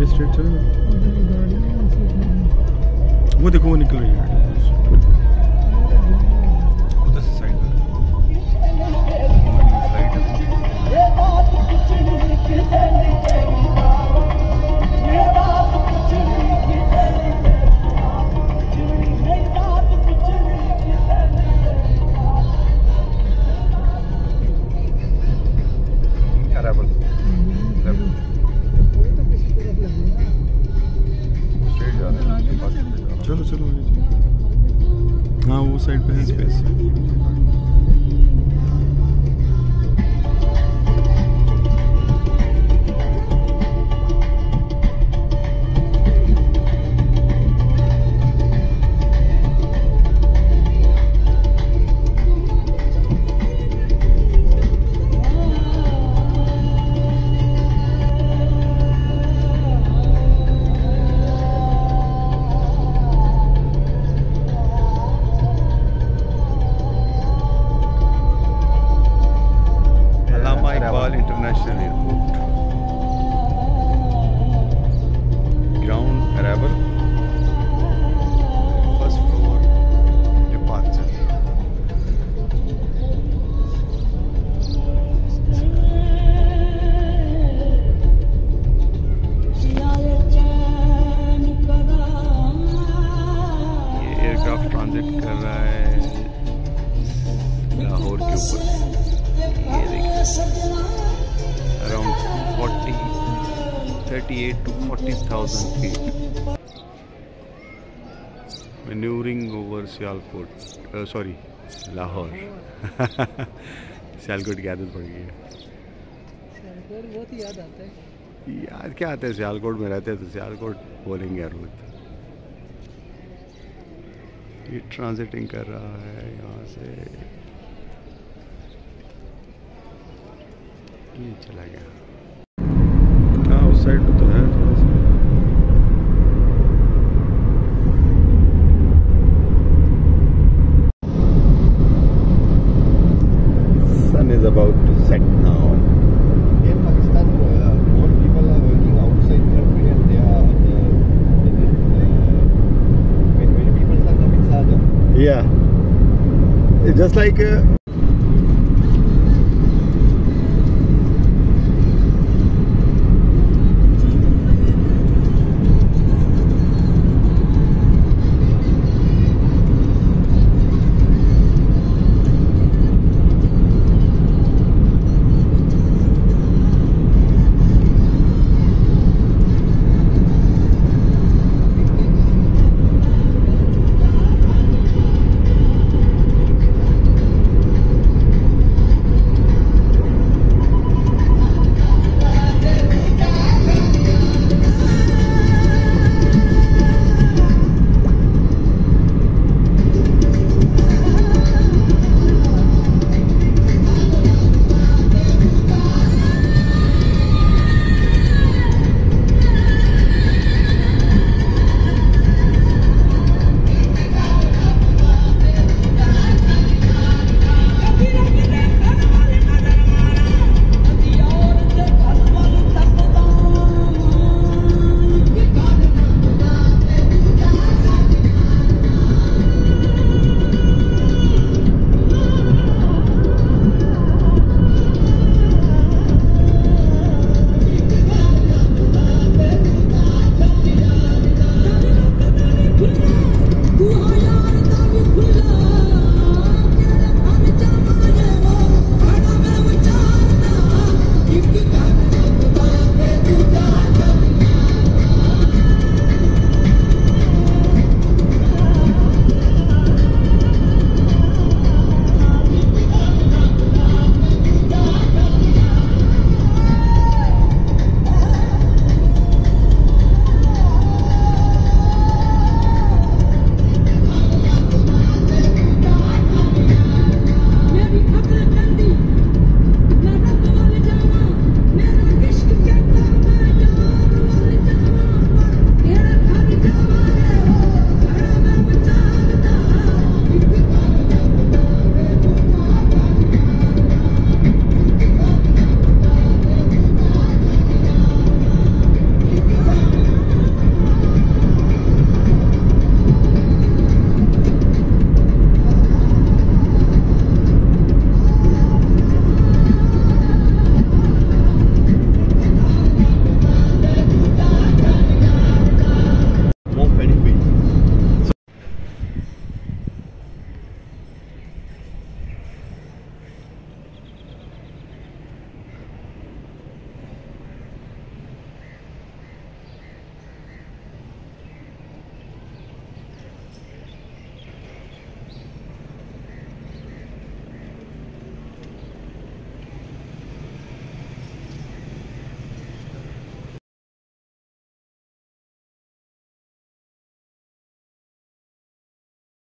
आगे स्ट्रेट चलो ना। वो देखो वो निकल रही है उधर से साइड में। चलो चलो हाँ वो साइड पे है space. International airport ground arrival first floor departure. ये एयरक्राफ्ट ट्रांजिट कर रहा है लाहौर के ऊपर। ये देखिए around 38 to 40,000 feet. Maneuvering over Sialkot, sorry, Lahore. Sialkot की आदत पड़ गई है। सियालकोट बहुत ही याद आता है। याद क्या आता है, सियालकोट में रहते हैं तो सियालकोट बोलेंगे हर वक्त। ये ट्रांजिटिंग कर रहा है यहाँ से, ये चला गया। हाँ उस साइड पे तो है थोड़ा सा। Sun is about to set now. In Pakistan, more people are working outside country and they are many people are coming southern. Yeah, it's just like